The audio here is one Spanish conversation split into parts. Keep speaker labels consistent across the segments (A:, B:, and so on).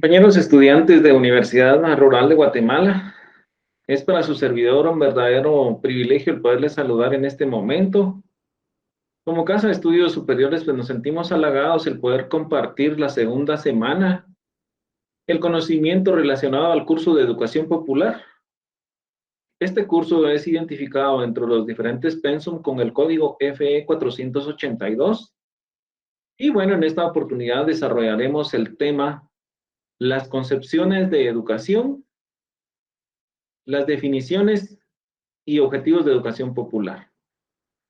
A: Compañeros estudiantes de Universidad Rural de Guatemala, es para su servidor un verdadero privilegio el poderles saludar en este momento. Como Casa de Estudios Superiores, pues nos sentimos halagados el poder compartir la segunda semana el conocimiento relacionado al curso de Educación Popular. Este curso es identificado dentro de los diferentes pensum con el código FE 482. Y bueno, en esta oportunidad desarrollaremos el tema las concepciones de educación, las definiciones y objetivos de educación popular.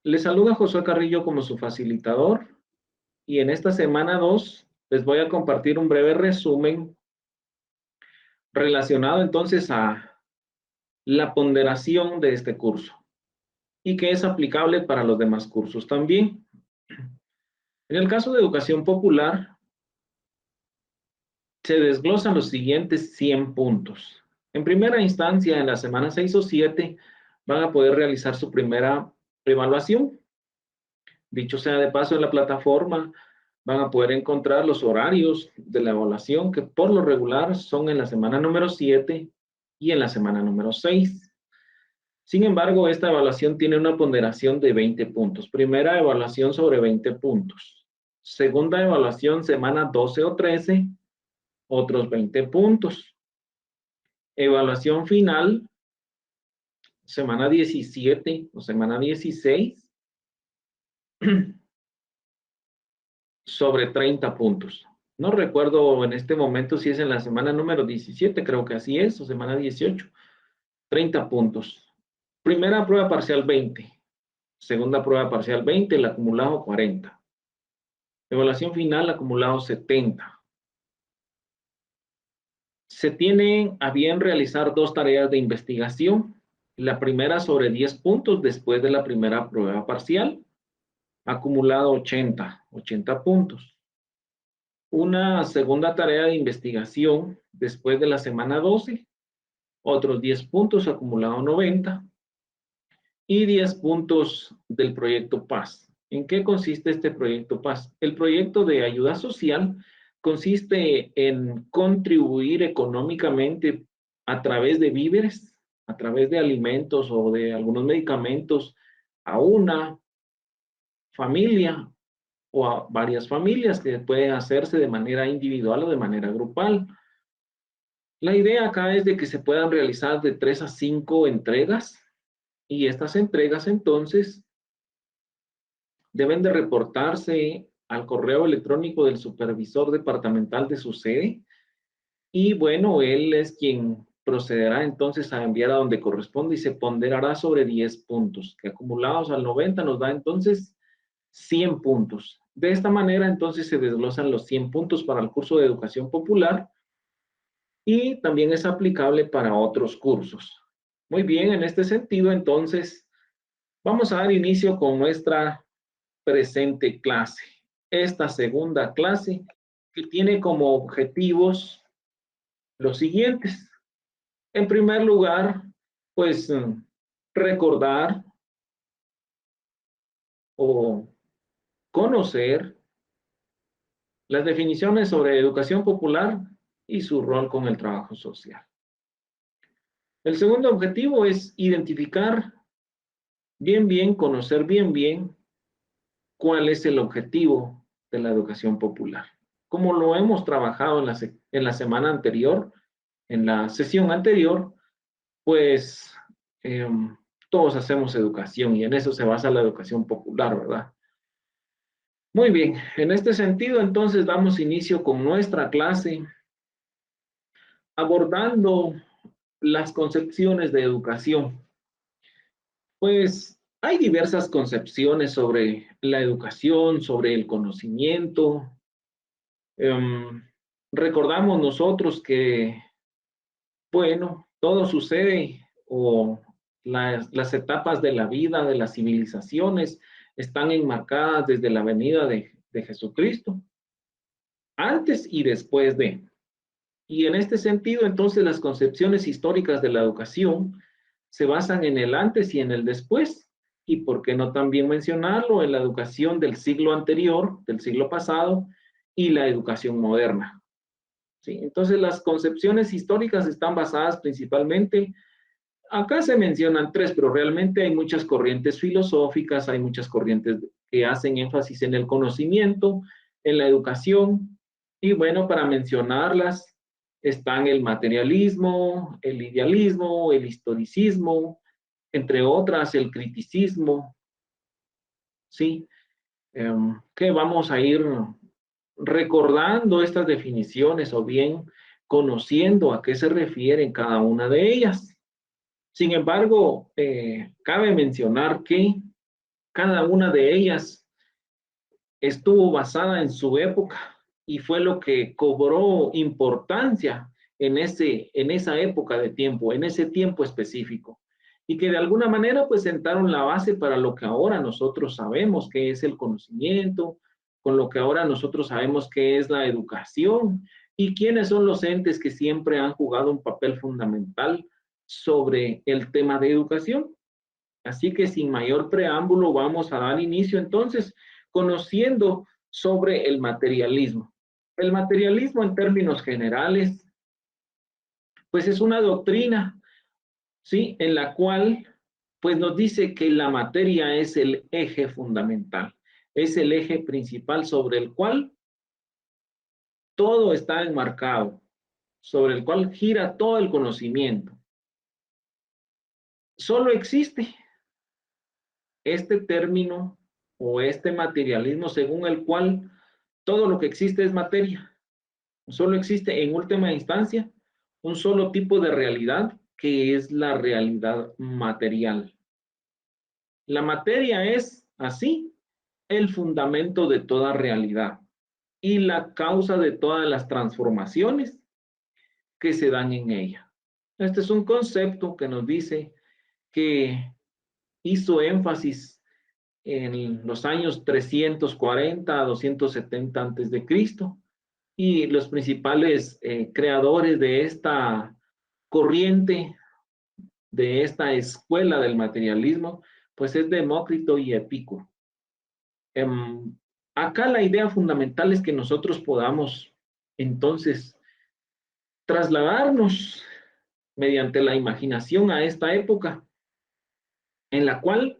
A: Les saluda Josué Carrillo como su facilitador y en esta semana 2 les voy a compartir un breve resumen relacionado entonces a la ponderación de este curso y que es aplicable para los demás cursos también. En el caso de educación popular, se desglosan los siguientes 100 puntos. En primera instancia, en la semana 6 o 7, van a poder realizar su primera evaluación. Dicho sea de paso, en la plataforma van a poder encontrar los horarios de la evaluación que por lo regular son en la semana número 7 y en la semana número 6. Sin embargo, esta evaluación tiene una ponderación de 20 puntos. Primera evaluación sobre 20 puntos. Segunda evaluación, semana 12 o 13, otros 20 puntos. Evaluación final, semana 17 o semana 16, sobre 30 puntos. No recuerdo en este momento si es en la semana número 17, creo que así es, o semana 18. 30 puntos. Primera prueba parcial 20. Segunda prueba parcial 20, el acumulado 40. Evaluación final, acumulado 70. Se tienen a bien realizar dos tareas de investigación. La primera sobre 10 puntos después de la primera prueba parcial. Acumulado 80 puntos. Una segunda tarea de investigación después de la semana 12, otros 10 puntos, acumulado 90, y 10 puntos del proyecto Paz. ¿En qué consiste este proyecto Paz? El proyecto de ayuda social consiste en contribuir económicamente a través de víveres, a través de alimentos o de algunos medicamentos a una familia o a varias familias, que puede hacerse de manera individual o de manera grupal. La idea acá es de que se puedan realizar de 3 a 5 entregas y estas entregas entonces deben de reportarse al correo electrónico del supervisor departamental de su sede y bueno, él es quien procederá entonces a enviar a donde corresponde y se ponderará sobre 10 puntos, que acumulados al 90 nos da entonces 100 puntos. De esta manera entonces se desglosan los 100 puntos para el curso de educación popular y también es aplicable para otros cursos. Muy bien, en este sentido entonces vamos a dar inicio con nuestra presente clase. Esta segunda clase que tiene como objetivos los siguientes. En primer lugar, pues recordar o conocer las definiciones sobre educación popular y su rol con el trabajo social. El segundo objetivo es identificar bien, conocer bien cuál es el objetivo de la educación popular. Como lo hemos trabajado en la semana anterior, en la sesión anterior, pues eh, todos hacemos educación y en eso se basa la educación popular, ¿verdad? Muy bien, en este sentido entonces damos inicio con nuestra clase abordando las concepciones de educación. Pues hay diversas concepciones sobre la educación, sobre el conocimiento. Um, Recordamos nosotros que, bueno, todo sucede o las etapas de la vida, de las civilizaciones, están enmarcadas desde la venida de Jesucristo, antes y después de. Y en este sentido, entonces, las concepciones históricas de la educación se basan en el antes y en el después. Y por qué no también mencionarlo en la educación del siglo anterior, del siglo pasado, y la educación moderna. ¿sí? Entonces, las concepciones históricas están basadas principalmente, acá se mencionan tres, pero realmente hay muchas corrientes filosóficas, hay muchas corrientes que hacen énfasis en el conocimiento, en la educación, y bueno, para mencionarlas, están el materialismo, el idealismo, el historicismo, entre otras, el criticismo, ¿sí? Que vamos a ir recordando estas definiciones o bien conociendo a qué se refieren cada una de ellas. Sin embargo, cabe mencionar que cada una de ellas estuvo basada en su época y fue lo que cobró importancia en esa época de tiempo, en ese tiempo específico. Y que de alguna manera pues sentaron la base para lo que ahora nosotros sabemos que es el conocimiento, con lo que ahora nosotros sabemos que es la educación y quiénes son los entes que siempre han jugado un papel fundamental sobre el tema de educación. Así que sin mayor preámbulo vamos a dar inicio entonces conociendo sobre el materialismo. El materialismo en términos generales, pues es una doctrina, ¿sí? En la cual pues nos dice que la materia es el eje fundamental, es el eje principal sobre el cual todo está enmarcado, sobre el cual gira todo el conocimiento. Solo existe este término o este materialismo según el cual todo lo que existe es materia. Solo existe en última instancia un solo tipo de realidad que es la realidad material. La materia es así el fundamento de toda realidad y la causa de todas las transformaciones que se dan en ella. Este es un concepto que nos dice que hizo énfasis en los años 340 a 270 antes de Cristo, y los principales creadores de esta corriente, de esta escuela del materialismo, pues es Demócrito y Epicuro. Acá la idea fundamental es que nosotros podamos entonces trasladarnos mediante la imaginación a esta época en la cual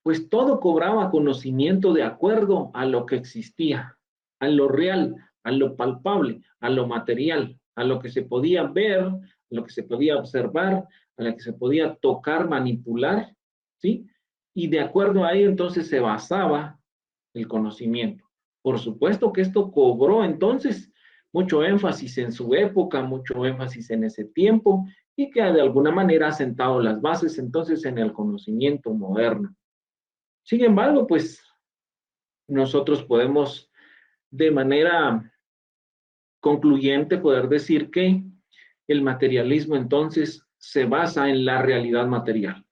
A: pues todo cobraba conocimiento de acuerdo a lo que existía, a lo real, a lo palpable, a lo material, a lo que se podía ver, a lo que se podía observar, a lo que se podía tocar, manipular, ¿sí? Y de acuerdo a ello entonces se basaba el conocimiento. Por supuesto que esto cobró entonces mucho énfasis en su época, mucho énfasis en ese tiempo, y que de alguna manera ha sentado las bases entonces en el conocimiento moderno. Sin embargo, pues nosotros podemos de manera concluyente poder decir que el materialismo entonces se basa en la realidad material.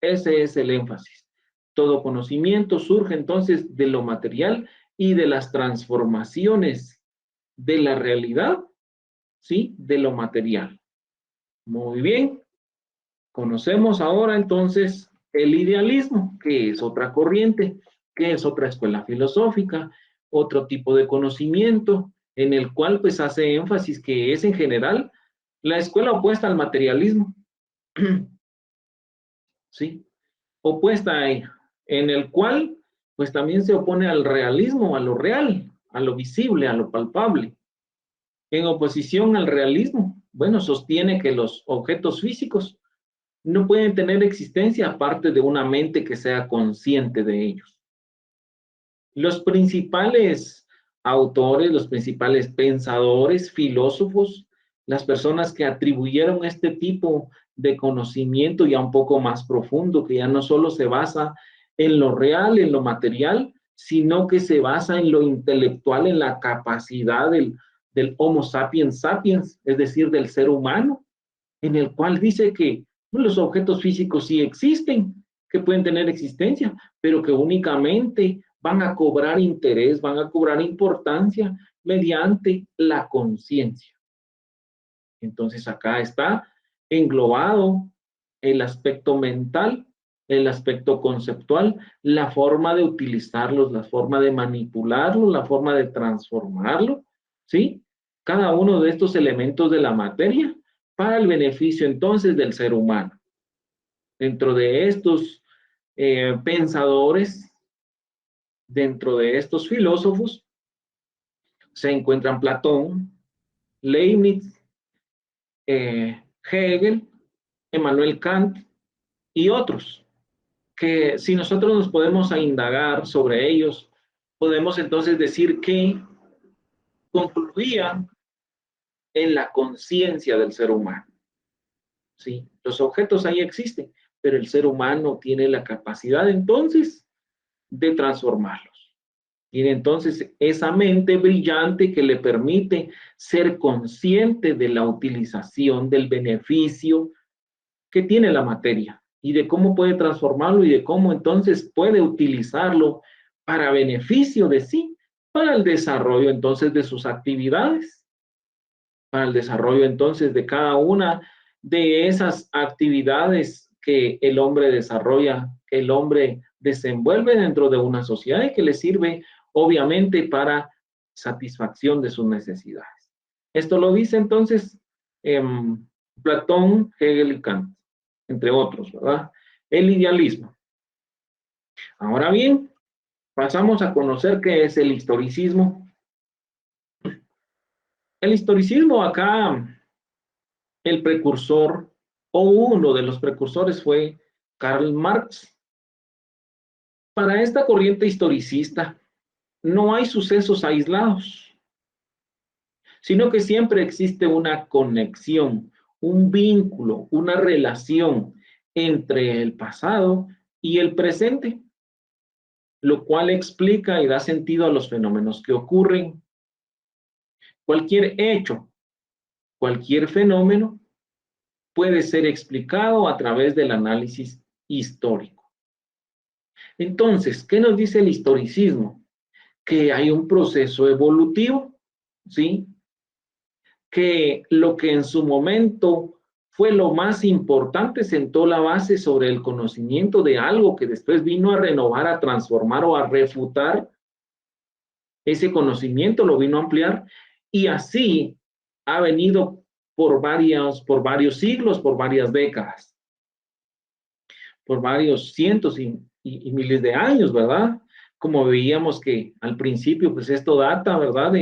A: Ese es el énfasis. Todo conocimiento surge entonces de lo material y de las transformaciones de la realidad, ¿sí? De lo material. Muy bien. Conocemos ahora entonces el idealismo, que es otra corriente, que es otra escuela filosófica, otro tipo de conocimiento, en el cual pues hace énfasis que es en general la escuela opuesta al materialismo, ¿sí? Opuesta a ella, en el cual pues también se opone al realismo, a lo real, a lo visible, a lo palpable. En oposición al realismo, bueno, sostiene que los objetos físicos no pueden tener existencia aparte de una mente que sea consciente de ellos. Los principales autores, los principales pensadores, filósofos, las personas que atribuyeron este tipo de conocimiento ya un poco más profundo, que ya no solo se basa en lo real, en lo material, sino que se basa en lo intelectual, en la capacidad del Homo sapiens sapiens, es decir, del ser humano, en el cual dice que los objetos físicos sí existen, que pueden tener existencia, pero que únicamente van a cobrar interés, van a cobrar importancia mediante la conciencia. Entonces acá está englobado el aspecto mental, el aspecto conceptual, la forma de utilizarlos, la forma de manipularlo, la forma de transformarlo, ¿sí? cada uno de estos elementos de la materia para el beneficio entonces del ser humano. Dentro de estos pensadores, dentro de estos filósofos, se encuentran Platón, Leibniz, Hegel, Immanuel Kant y otros, que si nosotros nos podemos indagar sobre ellos, podemos entonces decir que concluían en la conciencia del ser humano. ¿Sí? Los objetos ahí existen, pero el ser humano tiene la capacidad entonces de transformarlos. Tiene entonces esa mente brillante que le permite ser consciente de la utilización del beneficio que tiene la materia y de cómo puede transformarlo y de cómo entonces puede utilizarlo para beneficio de sí, para el desarrollo entonces de sus actividades, para el desarrollo entonces de cada una de esas actividades que el hombre desarrolla, que el hombre desenvuelve dentro de una sociedad y que le sirve obviamente para satisfacción de sus necesidades. Esto lo dice entonces Platón, Hegel y Kant, entre otros, ¿verdad? El idealismo. Ahora bien, pasamos a conocer qué es el historicismo. El historicismo acá, el precursor o uno de los precursores fue Karl Marx. Para esta corriente historicista no hay sucesos aislados, sino que siempre existe una conexión, un vínculo, una relación entre el pasado y el presente, lo cual explica y da sentido a los fenómenos que ocurren. Cualquier hecho, cualquier fenómeno puede ser explicado a través del análisis histórico. Entonces, ¿qué nos dice el historicismo? Que hay un proceso evolutivo, ¿sí? Que lo que en su momento fue lo más importante sentó la base sobre el conocimiento de algo que después vino a renovar, a transformar o a refutar. Ese conocimiento lo vino a ampliar y así ha venido por varios siglos, por varias décadas, por varios cientos y miles de años, ¿verdad? Como veíamos que al principio, pues esto data, ¿verdad?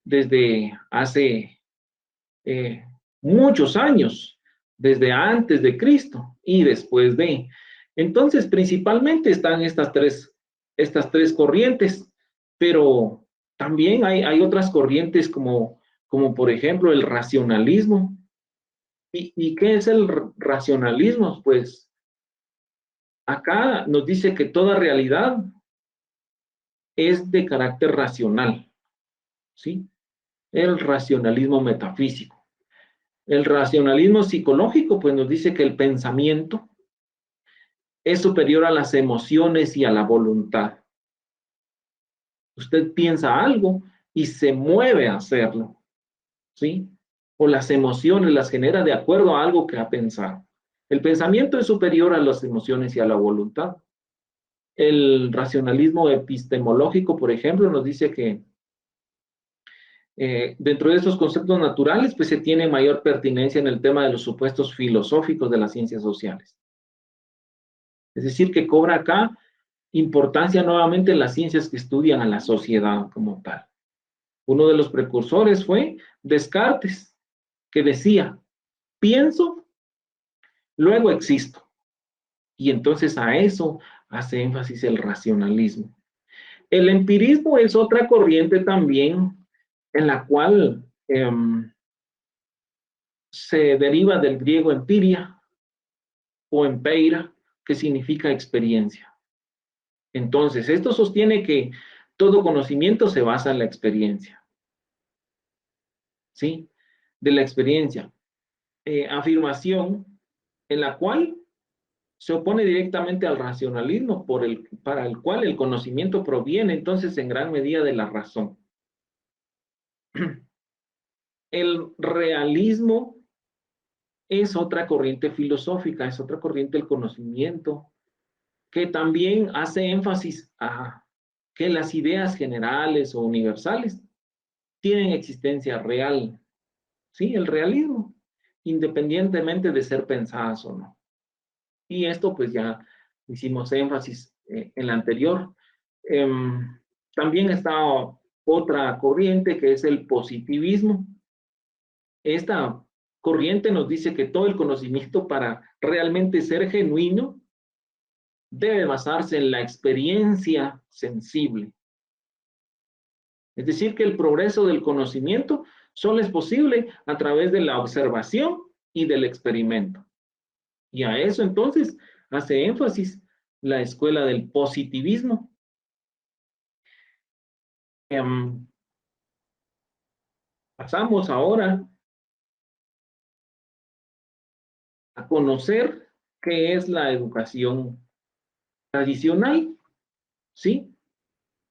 A: Desde hace muchos años, desde antes de Cristo y después de. Entonces, principalmente están estas tres corrientes, pero también hay otras corrientes como por ejemplo el racionalismo. ¿Y qué es el racionalismo? Pues acá nos dice que toda realidad es de carácter racional, ¿sí? El racionalismo metafísico. El racionalismo psicológico, pues nos dice que el pensamiento es superior a las emociones y a la voluntad. Usted piensa algo y se mueve a hacerlo, ¿sí? O las emociones las genera de acuerdo a algo que ha pensado. El pensamiento es superior a las emociones y a la voluntad. El racionalismo epistemológico, por ejemplo, nos dice que dentro de estos conceptos naturales, pues se tiene mayor pertinencia en el tema de los supuestos filosóficos de las ciencias sociales. Es decir, que cobra acá importancia nuevamente en las ciencias que estudian a la sociedad como tal. Uno de los precursores fue Descartes, que decía, pienso, luego existo. Y entonces a eso hace énfasis el racionalismo. El empirismo es otra corriente también en la cual se deriva del griego empiria o empeira, que significa experiencia. Entonces, esto sostiene que todo conocimiento se basa en la experiencia, ¿sí? De la experiencia. Afirmación en la cual se opone directamente al racionalismo para el cual el conocimiento proviene entonces en gran medida de la razón. El realismo es otra corriente filosófica, es otra corriente del conocimiento, que también hace énfasis a que las ideas generales o universales tienen existencia real, ¿sí? El realismo, independientemente de ser pensadas o no. Y esto pues ya hicimos énfasis en la anterior. También está otra corriente que es el positivismo. Esta corriente nos dice que todo el conocimiento para realmente ser genuino debe basarse en la experiencia sensible. Es decir, que el progreso del conocimiento solo es posible a través de la observación y del experimento. Y a eso entonces hace énfasis la escuela del positivismo. Pasamos ahora a conocer qué es la educación tradicional, ¿sí?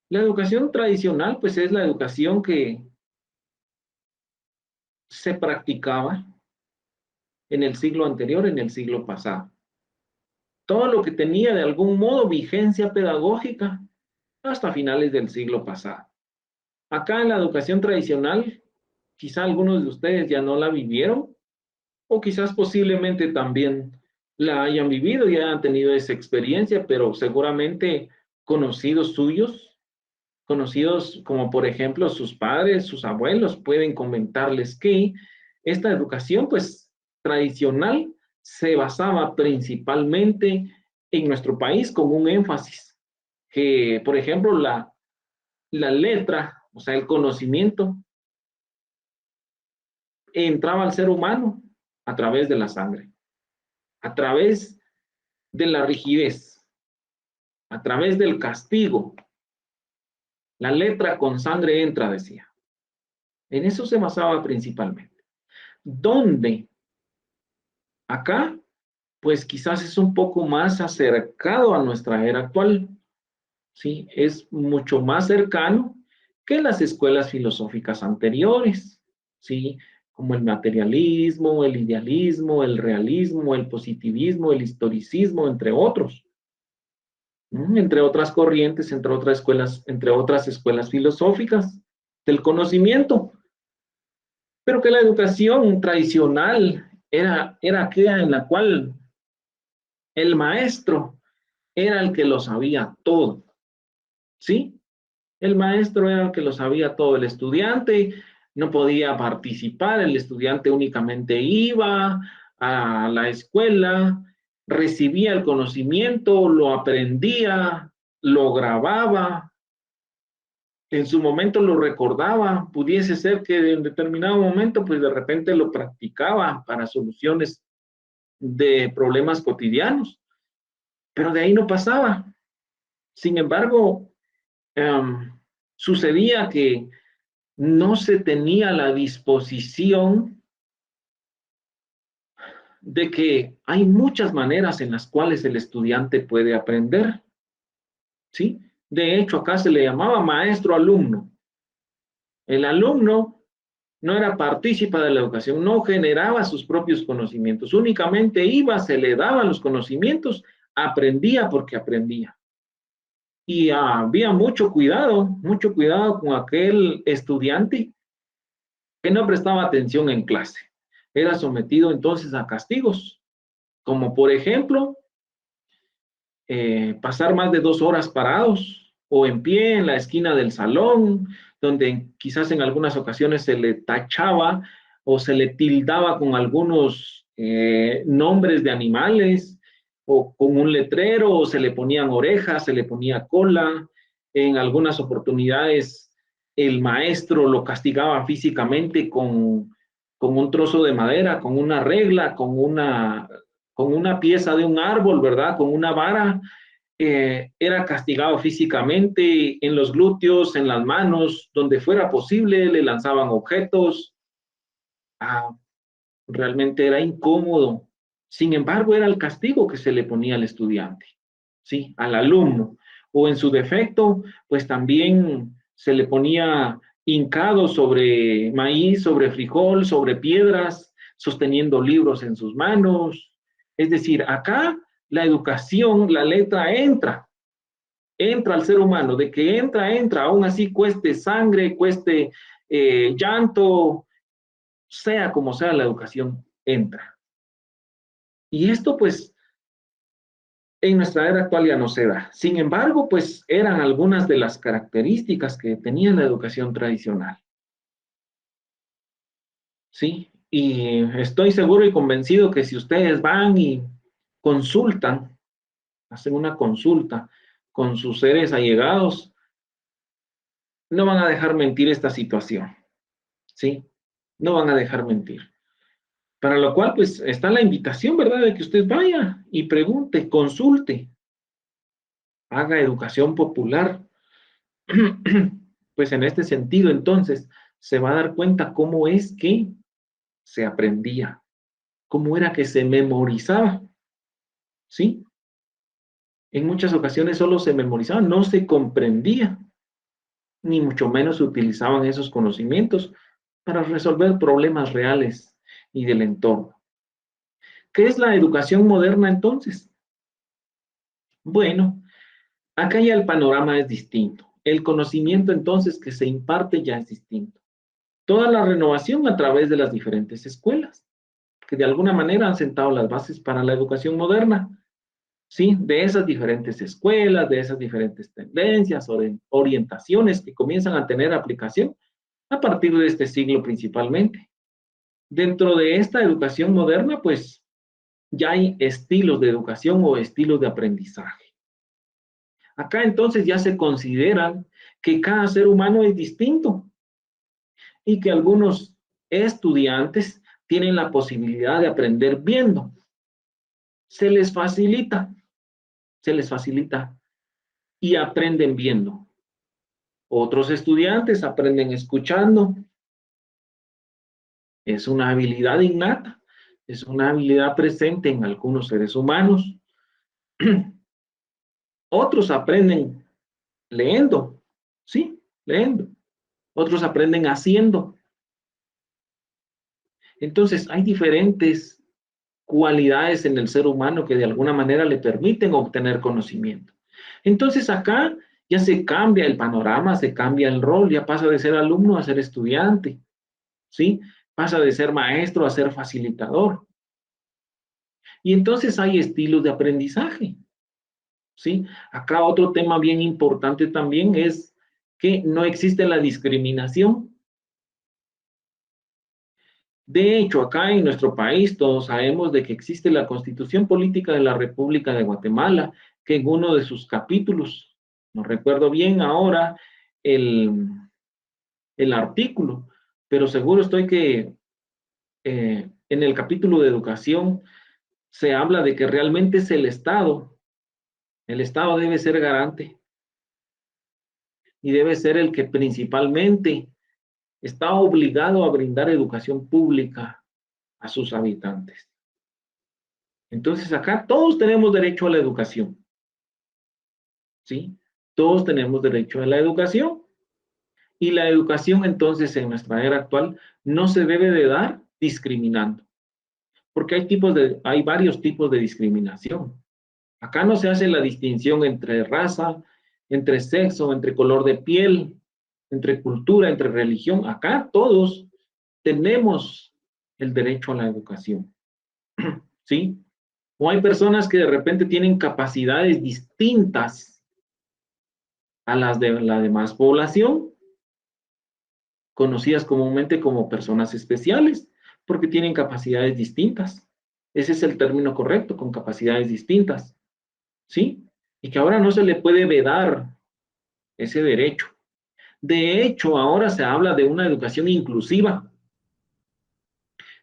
A: La educación tradicional, pues es la educación que se practicaba en el siglo anterior, en el siglo pasado. Todo lo que tenía de algún modo vigencia pedagógica hasta finales del siglo pasado. Acá en la educación tradicional, quizá algunos de ustedes ya no la vivieron, o quizás posiblemente también la hayan vivido y hayan tenido esa experiencia, pero seguramente conocidos suyos, conocidos como por ejemplo sus padres, sus abuelos, pueden comentarles que esta educación pues tradicional se basaba principalmente en nuestro país con un énfasis que, por ejemplo, la letra, o sea, el conocimiento, entraba al ser humano a través de la sangre, a través de la rigidez, a través del castigo. La letra con sangre entra, decía. En eso se basaba principalmente. ¿Dónde? Acá, pues quizás es un poco más acercado a nuestra era actual, ¿sí? Es mucho más cercano que las escuelas filosóficas anteriores, ¿sí? Como el materialismo, el idealismo, el realismo, el positivismo, el historicismo, entre otros. Entre otras corrientes, entre otras escuelas filosóficas del conocimiento, pero que la educación tradicional era aquella en la cual el maestro era el que lo sabía todo, ¿sí? El maestro era el que lo sabía todo, el estudiante no podía participar, el estudiante únicamente iba a la escuela, recibía el conocimiento, lo aprendía, lo grababa, en su momento lo recordaba, pudiese ser que en determinado momento, pues de repente lo practicaba para soluciones de problemas cotidianos, pero de ahí no pasaba. Sin embargo, sucedía que no se tenía la disposición de que hay muchas maneras en las cuales el estudiante puede aprender, ¿sí? De hecho, acá se le llamaba maestro-alumno. El alumno no era partícipe de la educación, no generaba sus propios conocimientos, únicamente iba, se le daban los conocimientos, aprendía porque aprendía. Y había mucho cuidado con aquel estudiante que no prestaba atención en clase. Era sometido entonces a castigos, como por ejemplo, pasar más de 2 horas parados o en pie en la esquina del salón, donde quizás en algunas ocasiones se le tachaba o se le tildaba con algunos nombres de animales o con un letrero, o se le ponían orejas, se le ponía cola. En algunas oportunidades el maestro lo castigaba físicamente con un trozo de madera, con una regla, con una pieza de un árbol, ¿verdad? Con una vara. Era castigado físicamente en los glúteos, en las manos, donde fuera posible, le lanzaban objetos. Ah, realmente era incómodo. Sin embargo, era el castigo que se le ponía al estudiante, ¿sí? Al alumno. O en su defecto, pues también se le ponía hincado sobre maíz, sobre frijol, sobre piedras, sosteniendo libros en sus manos. Es decir, acá la educación, la letra entra al ser humano, de que entra, aún así cueste sangre, cueste llanto, sea como sea, la educación entra. Y esto pues en nuestra era actual ya no se da. Sin embargo, pues eran algunas de las características que tenía la educación tradicional. ¿Sí? Y estoy seguro y convencido que si ustedes van y consultan, hacen una consulta con sus seres allegados, no van a dejar mentir esta situación, ¿sí? No van a dejar mentir. Para lo cual, pues, está la invitación, ¿verdad? De que usted vaya y pregunte, consulte, haga educación popular. Pues en este sentido, entonces, se va a dar cuenta cómo es que se aprendía, cómo era que se memorizaba, ¿sí? En muchas ocasiones solo se memorizaba, no se comprendía, ni mucho menos se utilizaban esos conocimientos para resolver problemas reales y del entorno. ¿Qué es la educación moderna entonces? Bueno, acá ya el panorama es distinto. El conocimiento entonces que se imparte ya es distinto. Toda la renovación a través de las diferentes escuelas, que de alguna manera han sentado las bases para la educación moderna, ¿sí? De esas diferentes escuelas, de esas diferentes tendencias, orientaciones que comienzan a tener aplicación a partir de este siglo principalmente. Dentro de esta educación moderna, pues ya hay estilos de educación o estilos de aprendizaje. Acá entonces ya se consideran que cada ser humano es distinto y que algunos estudiantes tienen la posibilidad de aprender viendo. Se les facilita, se les facilita y aprenden viendo. Otros estudiantes aprenden escuchando. Es una habilidad innata, es una habilidad presente en algunos seres humanos. Otros aprenden leyendo, sí, leyendo. Otros aprenden haciendo. Entonces, hay diferentes cualidades en el ser humano que de alguna manera le permiten obtener conocimiento. Entonces, acá ya se cambia el panorama, se cambia el rol, ya pasa de ser alumno a ser estudiante, ¿sí? Pasa de ser maestro a ser facilitador. Y entonces hay estilos de aprendizaje, ¿sí? Acá otro tema bien importante también es que no existe la discriminación. De hecho, acá en nuestro país todos sabemos de que existe la Constitución Política de la República de Guatemala, que en uno de sus capítulos, no recuerdo bien ahora el, el artículo, pero seguro estoy que en el capítulo de educación se habla de que realmente es el Estado debe ser garante y debe ser el que principalmente está obligado a brindar educación pública a sus habitantes. Entonces acá todos tenemos derecho a la educación, ¿sí? Todos tenemos derecho a la educación y la educación entonces en nuestra era actual no se debe de dar discriminando, porque hay varios tipos de discriminación. Acá no se hace la distinción entre raza, entre sexo, entre color de piel, entre cultura, entre religión. Acá todos tenemos el derecho a la educación, ¿sí? O hay personas que de repente tienen capacidades distintas a las de la demás población, conocidas comúnmente como personas especiales, porque tienen capacidades distintas. Ese es el término correcto, con capacidades distintas, ¿sí? Y que ahora no se le puede vedar ese derecho. De hecho, ahora se habla de una educación inclusiva,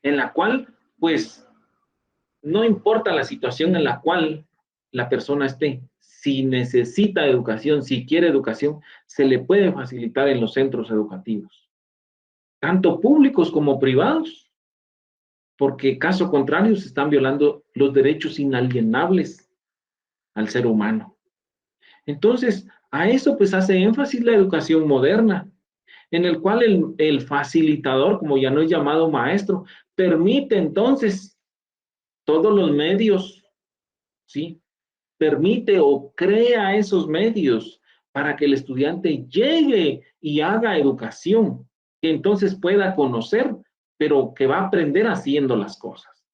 A: en la cual, pues, no importa la situación en la cual la persona esté, si necesita educación, si quiere educación, se le puede facilitar en los centros educativos, tanto públicos como privados, porque caso contrario se están violando los derechos inalienables al ser humano. Entonces, a eso pues hace énfasis la educación moderna, en el cual el facilitador, como ya no es llamado maestro, permite entonces todos los medios, ¿sí? Permite o crea esos medios para que el estudiante llegue y haga educación. que entonces pueda conocer, pero que va a aprender haciendo las cosas.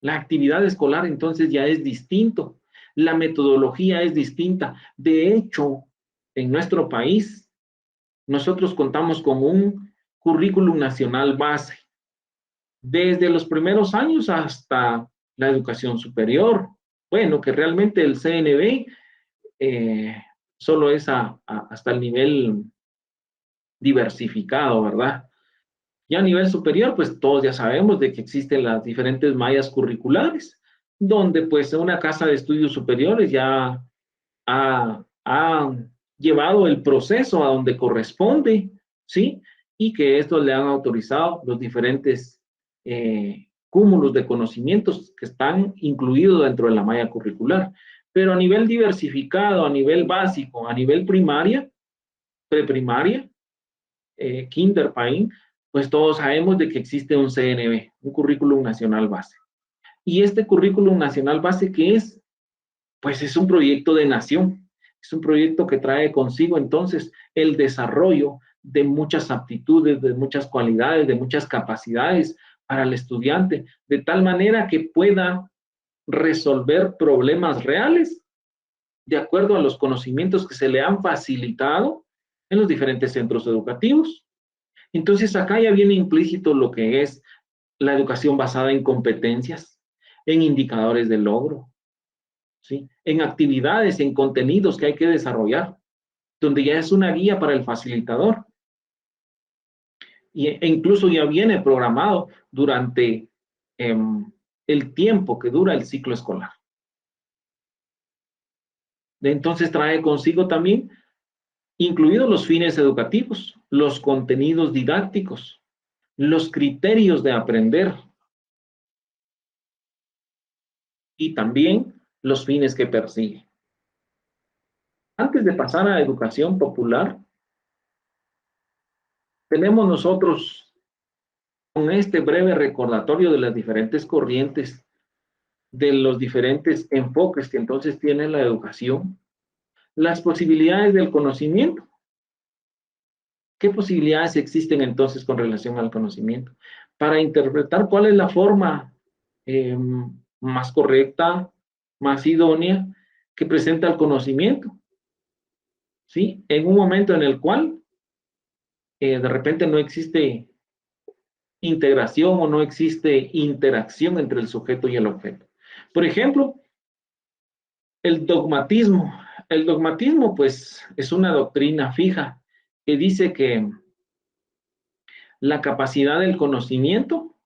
A: La actividad escolar entonces ya es distinto, la metodología es distinta. De hecho, en nuestro país, nosotros contamos con un currículum nacional base, desde los primeros años hasta la educación superior. Bueno, que realmente el CNB solo es hasta el nivel diversificado, ¿verdad? Y a nivel superior, pues todos ya sabemos de que existen las diferentes mallas curriculares, donde pues una casa de estudios superiores ya ha llevado el proceso a donde corresponde, ¿sí? Y que estos le han autorizado los diferentes cúmulos de conocimientos que están incluidos dentro de la malla curricular. Pero a nivel diversificado, a nivel básico, a nivel primaria, preprimaria, kinder, paín, pues todos sabemos de que existe un CNB, un currículum nacional base. Y este currículum nacional base, ¿qué es? Pues es un proyecto de nación, es un proyecto que trae consigo entonces el desarrollo de muchas aptitudes, de muchas cualidades, de muchas capacidades para el estudiante, de tal manera que pueda resolver problemas reales de acuerdo a los conocimientos que se le han facilitado en los diferentes centros educativos. Entonces acá ya viene implícito lo que es la educación basada en competencias, en indicadores de logro, ¿sí? En actividades, en contenidos que hay que desarrollar, donde ya es una guía para el facilitador. E incluso ya viene programado durante el tiempo que dura el ciclo escolar. Entonces trae consigo también, incluidos los fines educativos, los contenidos didácticos, los criterios de aprender y también los fines que persigue. Antes de pasar a educación popular, tenemos nosotros con este breve recordatorio de las diferentes corrientes, de los diferentes enfoques que entonces tiene la educación, las posibilidades del conocimiento. ¿Qué posibilidades existen entonces con relación al conocimiento? Para interpretar cuál es la forma más correcta, más idónea que presenta el conocimiento, ¿sí? En un momento en el cual de repente no existe integración o no existe interacción entre el sujeto y el objeto. Por ejemplo, el dogmatismo. El dogmatismo, pues, es una doctrina fija que dice que la capacidad del conocimiento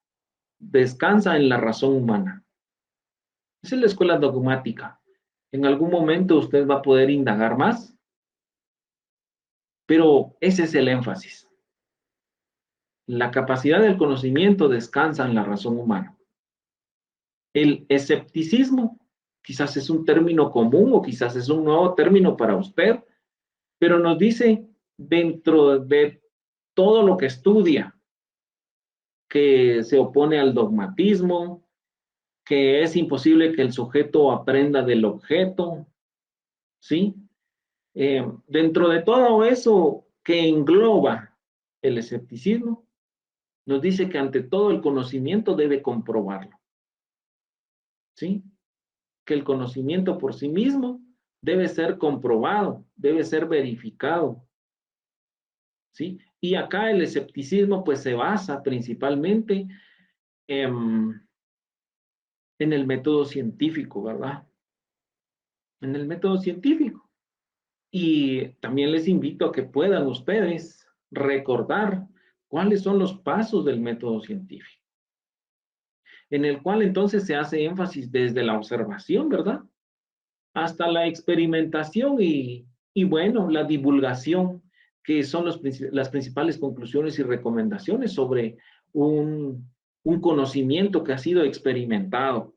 A: descansa en la razón humana. Esa es la escuela dogmática. En algún momento usted va a poder indagar más, pero ese es el énfasis. La capacidad del conocimiento descansa en la razón humana. El escepticismo quizás es un término común o quizás es un nuevo término para usted, pero nos dice dentro de todo lo que estudia, que se opone al dogmatismo, que es imposible que el sujeto aprenda del objeto, ¿sí? Dentro de todo eso que engloba el escepticismo, nos dice que ante todo el conocimiento debe comprobarlo, ¿sí? Que el conocimiento por sí mismo debe ser comprobado, debe ser verificado, ¿sí? Y acá el escepticismo pues se basa principalmente en el método científico, ¿verdad? En el método científico. Y también les invito a que puedan ustedes recordar cuáles son los pasos del método científico, en el cual entonces se hace énfasis desde la observación, ¿verdad? Hasta la experimentación y bueno, la divulgación, que son las principales conclusiones y recomendaciones sobre un conocimiento que ha sido experimentado.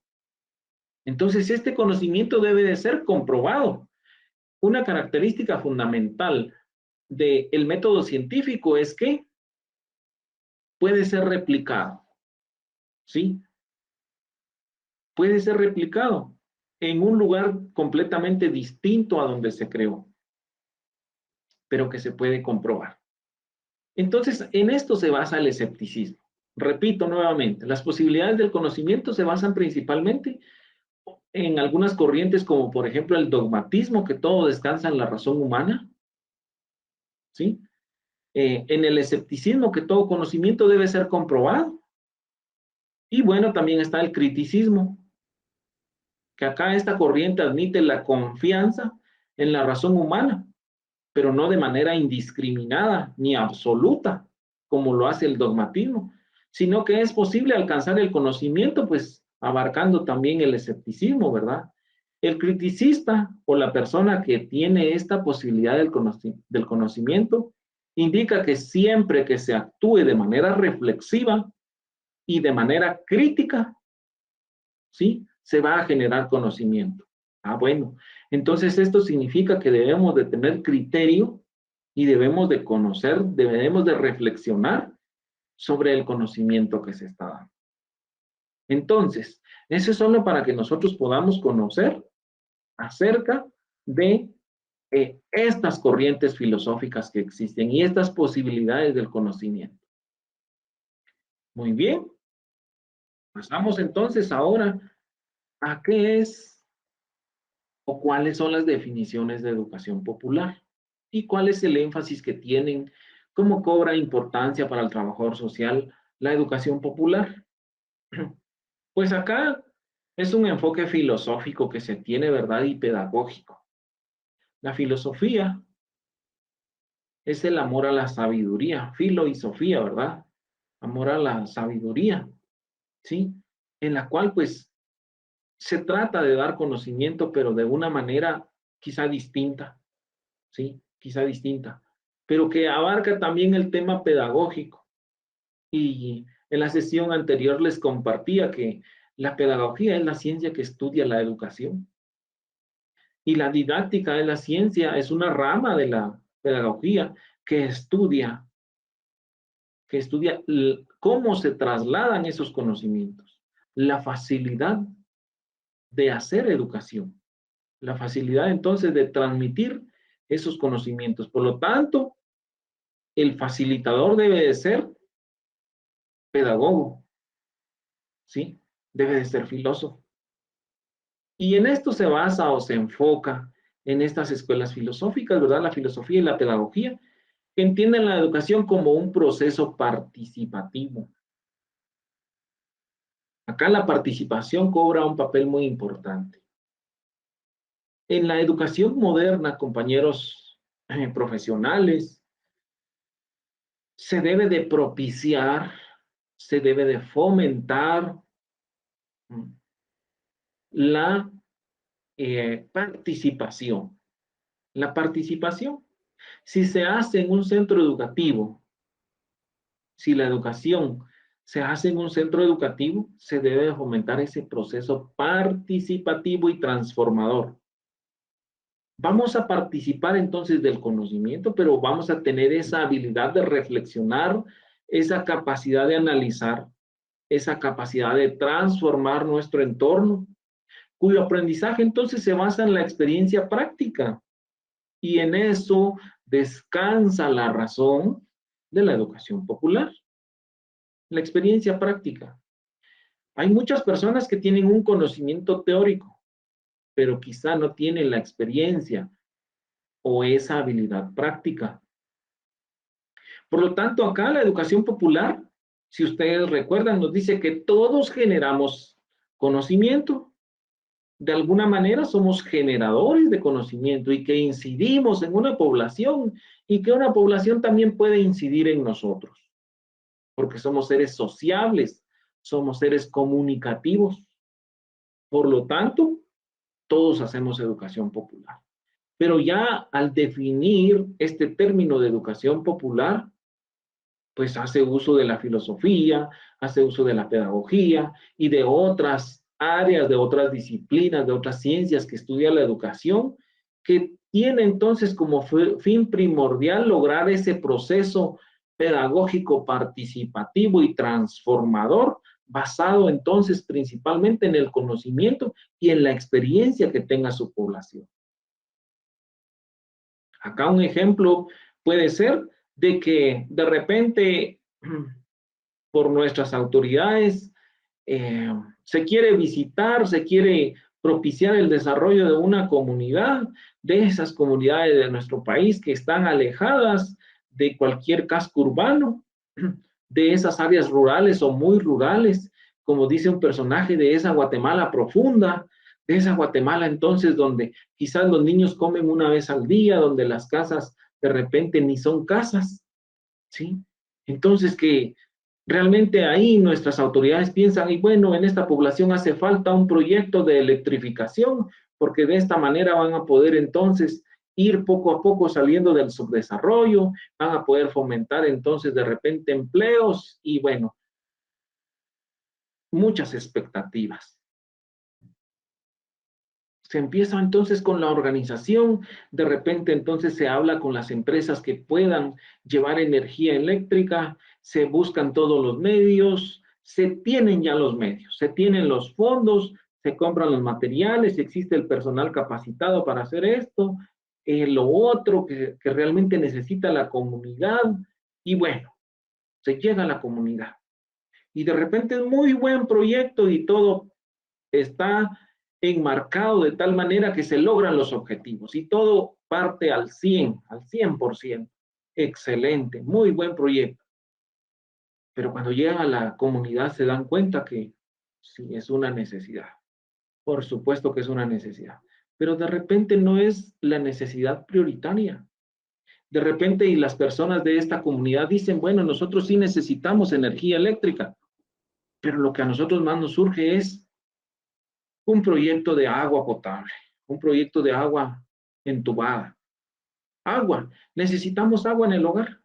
A: Entonces, este conocimiento debe de ser comprobado. Una característica fundamental del método científico es que puede ser replicado, ¿sí? Puede ser replicado en un lugar completamente distinto a donde se creó, pero que se puede comprobar. Entonces, en esto se basa el escepticismo. Repito nuevamente, las posibilidades del conocimiento se basan principalmente en algunas corrientes como por ejemplo el dogmatismo, que todo descansa en la razón humana, ¿sí? En el escepticismo, que todo conocimiento debe ser comprobado. Y bueno, también está el criticismo, que acá esta corriente admite la confianza en la razón humana, pero no de manera indiscriminada ni absoluta, como lo hace el dogmatismo, sino que es posible alcanzar el conocimiento, pues abarcando también el escepticismo, ¿verdad? El criticista o la persona que tiene esta posibilidad del conocimiento indica que siempre que se actúe de manera reflexiva y de manera crítica, ¿sí? Se va a generar conocimiento. Ah, bueno, entonces esto significa que debemos de tener criterio y debemos de conocer, debemos de reflexionar sobre el conocimiento que se está dando. Entonces, eso es solo para que nosotros podamos conocer acerca de estas corrientes filosóficas que existen y estas posibilidades del conocimiento. Muy bien, pasamos entonces ahora a qué es o cuáles son las definiciones de educación popular y cuál es el énfasis que tienen, cómo cobra importancia para el trabajador social la educación popular. Pues acá es un enfoque filosófico que se tiene, ¿verdad? Y pedagógico. La filosofía es el amor a la sabiduría, filo y sofía, ¿verdad? Amor a la sabiduría, ¿sí? En la cual pues se trata de dar conocimiento, pero de una manera quizá distinta, ¿sí? Quizá distinta, pero que abarca también el tema pedagógico. Y en la sesión anterior les compartía que la pedagogía es la ciencia que estudia la educación y la didáctica de la ciencia es una rama de la pedagogía que estudia, cómo se trasladan esos conocimientos, la facilidad de hacer educación, la facilidad entonces de transmitir esos conocimientos. Por lo tanto, el facilitador debe de ser pedagogo, ¿sí? Debe de ser filósofo. Y en esto se basa o se enfoca en estas escuelas filosóficas, ¿verdad? La filosofía y la pedagogía, que entienden la educación como un proceso participativo. Acá la participación cobra un papel muy importante. En la educación moderna, compañeros profesionales, se debe de propiciar, se debe de fomentar la participación. La participación, si se hace en un centro educativo, si la educación se hace en un centro educativo, se debe fomentar ese proceso participativo y transformador. Vamos a participar entonces del conocimiento, pero vamos a tener esa habilidad de reflexionar, esa capacidad de analizar, esa capacidad de transformar nuestro entorno, cuyo aprendizaje entonces se basa en la experiencia práctica. Y en eso descansa la razón de la educación popular, la experiencia práctica. Hay muchas personas que tienen un conocimiento teórico, pero quizá no tienen la experiencia o esa habilidad práctica. Por lo tanto, acá la educación popular, si ustedes recuerdan, nos dice que todos generamos conocimiento. De alguna manera somos generadores de conocimiento y que incidimos en una población y que una población también puede incidir en nosotros, porque somos seres sociables, somos seres comunicativos. Por lo tanto, todos hacemos educación popular. Pero ya al definir este término de educación popular, pues hace uso de la filosofía, hace uso de la pedagogía y de otras áreas, de otras disciplinas, de otras ciencias que estudia la educación, que tiene entonces como fin primordial lograr ese proceso pedagógico participativo y transformador, basado entonces principalmente en el conocimiento y en la experiencia que tenga su población. Acá un ejemplo puede ser de que de repente por nuestras autoridades se quiere visitar, se quiere propiciar el desarrollo de una comunidad, de esas comunidades de nuestro país que están alejadas de cualquier casco urbano, de esas áreas rurales o muy rurales, como dice un personaje de esa Guatemala profunda, de esa Guatemala entonces donde quizás los niños comen una vez al día, donde las casas de repente ni son casas, ¿sí? Entonces que realmente ahí nuestras autoridades piensan, y bueno, en esta población hace falta un proyecto de electrificación, porque de esta manera van a poder entonces ir poco a poco saliendo del subdesarrollo, van a poder fomentar entonces de repente empleos y bueno, muchas expectativas. Se empieza entonces con la organización, de repente entonces se habla con las empresas que puedan llevar energía eléctrica, se buscan todos los medios, se tienen ya los medios, se tienen los fondos, se compran los materiales, existe el personal capacitado para hacer esto, lo otro que realmente necesita la comunidad y bueno, se llega a la comunidad. Y de repente es muy buen proyecto y todo está enmarcado de tal manera que se logran los objetivos y todo parte al 100, al 100%. Excelente, muy buen proyecto. Pero cuando llegan a la comunidad se dan cuenta que sí es una necesidad. Por supuesto que es una necesidad. Pero de repente no es la necesidad prioritaria. De repente y las personas de esta comunidad dicen, bueno, nosotros sí necesitamos energía eléctrica, pero lo que a nosotros más nos surge es un proyecto de agua potable, un proyecto de agua entubada. Agua, necesitamos agua en el hogar.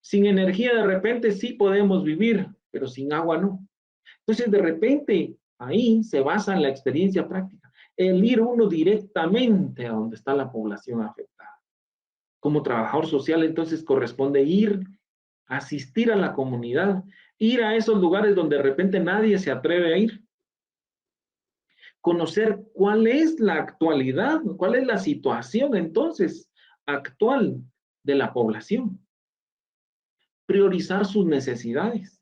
A: Sin energía de repente sí podemos vivir, pero sin agua no. Entonces de repente ahí se basa en la experiencia práctica, el ir uno directamente a donde está la población afectada. Como trabajador social entonces corresponde ir, asistir a la comunidad, ir a esos lugares donde de repente nadie se atreve a ir, conocer cuál es la actualidad, cuál es la situación entonces actual de la población, priorizar sus necesidades,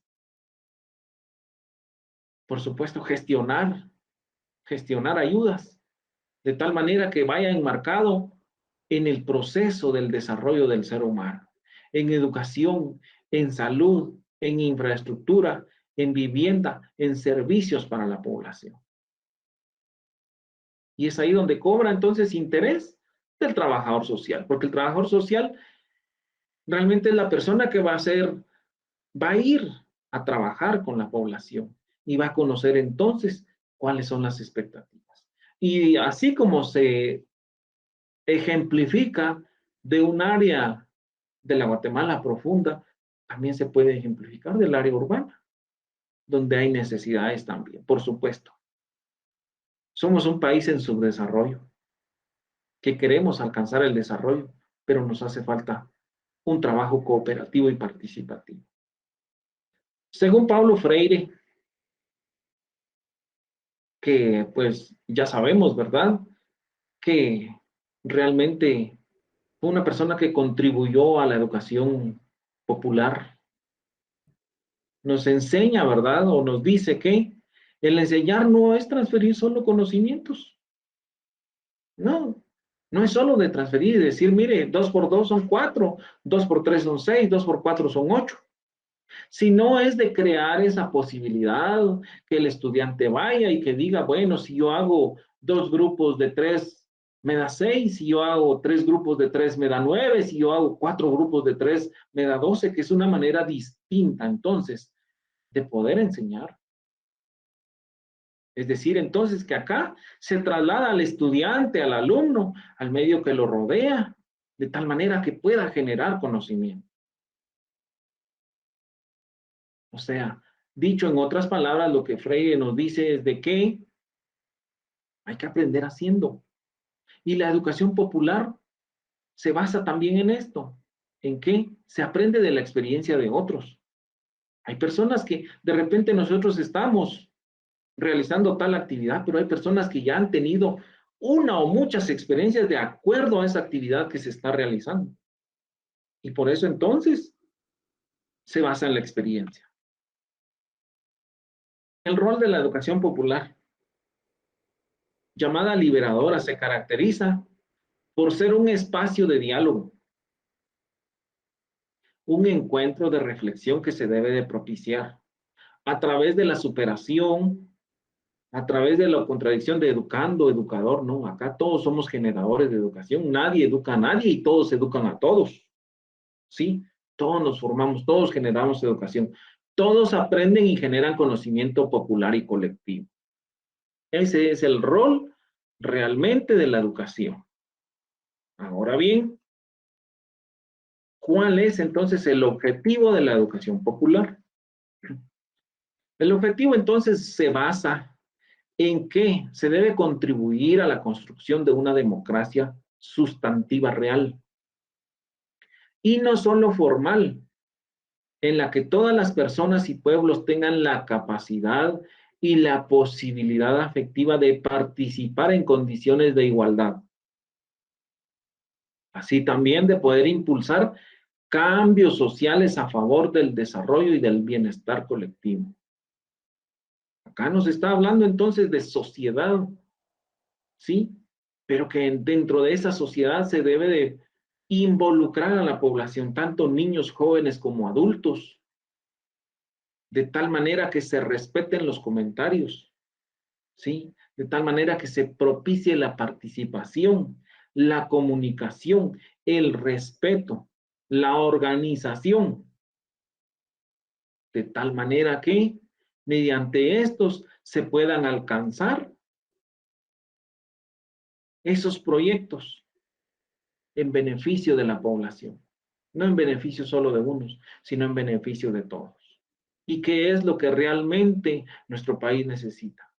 A: por supuesto gestionar ayudas, de tal manera que vaya enmarcado en el proceso del desarrollo del ser humano, en educación, en salud, en infraestructura, en vivienda, en servicios para la población. Y es ahí donde cobra entonces interés del trabajador social, porque el trabajador social realmente es la persona que va a ir a trabajar con la población y va a conocer entonces cuáles son las expectativas. Y así como se ejemplifica de un área de la Guatemala profunda, también se puede ejemplificar del área urbana, donde hay necesidades también, por supuesto. Somos un país en subdesarrollo, que queremos alcanzar el desarrollo, pero nos hace falta un trabajo cooperativo y participativo. Según Paulo Freire, que pues ya sabemos, ¿verdad? Que realmente fue una persona que contribuyó a la educación popular. Nos enseña, ¿verdad? O nos dice que el enseñar no es transferir solo conocimientos. No, no es solo de transferir y decir, mire, 2 por 2 son 4, 2 por 3 son 6, 2 por 4 son 8. Sino es de crear esa posibilidad que el estudiante vaya y que diga, bueno, si yo hago 2 grupos de 3 me da 6, si yo hago 3 grupos de 3 me da 9, si yo hago 4 grupos de 3 me da 12, que es una manera distinta entonces de poder enseñar. Es decir, entonces que acá se traslada al estudiante, al alumno, al medio que lo rodea, de tal manera que pueda generar conocimiento. O sea, dicho en otras palabras, lo que Freire nos dice es de que hay que aprender haciendo. Y la educación popular se basa también en esto, en que se aprende de la experiencia de otros. Hay personas que de repente nosotros estamos realizando tal actividad, pero hay personas que ya han tenido una o muchas experiencias de acuerdo a esa actividad que se está realizando. Y por eso entonces se basa en la experiencia. El rol de la educación popular, llamada liberadora, se caracteriza por ser un espacio de diálogo, un encuentro de reflexión que se debe de propiciar a través de la superación, a través de la contradicción de educando, educador, no, acá todos somos generadores de educación, nadie educa a nadie y todos educan a todos, ¿sí? Todos nos formamos, todos generamos educación, todos aprenden y generan conocimiento popular y colectivo. Ese es el rol realmente de la educación. Ahora bien, ¿cuál es entonces el objetivo de la educación popular? El objetivo entonces se basa en que se debe contribuir a la construcción de una democracia sustantiva real y no solo formal, en la que todas las personas y pueblos tengan la capacidad y la posibilidad afectiva de participar en condiciones de igualdad. Así también de poder impulsar cambios sociales a favor del desarrollo y del bienestar colectivo. Acá nos está hablando entonces de sociedad, ¿sí? Pero que dentro de esa sociedad se debe de involucrar a la población, tanto niños, jóvenes como adultos, de tal manera que se respeten los comentarios, ¿sí? De tal manera que se propicie la participación, la comunicación, el respeto, la organización, de tal manera que mediante estos se puedan alcanzar esos proyectos en beneficio de la población, no en beneficio solo de unos, sino en beneficio de todos. ¿Y qué es lo que realmente nuestro país necesita?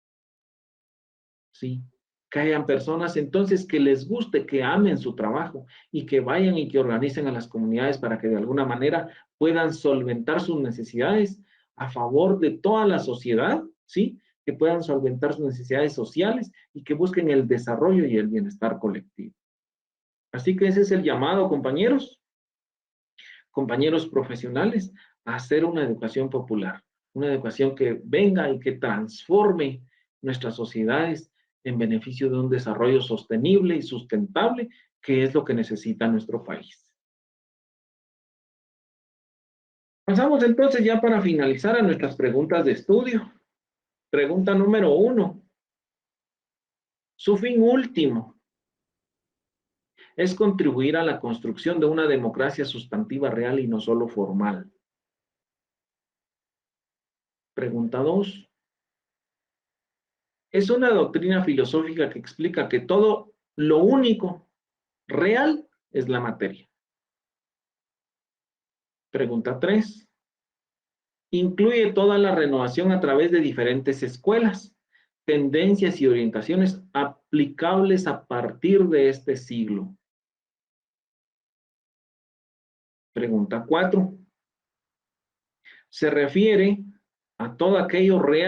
A: ¿Sí? Que hayan personas entonces que les guste, que amen su trabajo y que vayan y que organicen a las comunidades para que de alguna manera puedan solventar sus necesidades a favor de toda la sociedad, ¿sí? Que puedan solventar sus necesidades sociales y que busquen el desarrollo y el bienestar colectivo. Así que ese es el llamado, compañeros, compañeros profesionales, a hacer una educación popular, una educación que venga y que transforme nuestras sociedades en beneficio de un desarrollo sostenible y sustentable, que es lo que necesita nuestro país. Pasamos entonces ya para finalizar a nuestras preguntas de estudio. Pregunta número 1. Su fin último es contribuir a la construcción de una democracia sustantiva real y no solo formal. Pregunta 2. Es una doctrina filosófica que explica que todo lo único real es la materia. Pregunta 3. Incluye toda la renovación a través de diferentes escuelas, tendencias y orientaciones aplicables a partir de este siglo. Pregunta 4. Se refiere a todo aquello real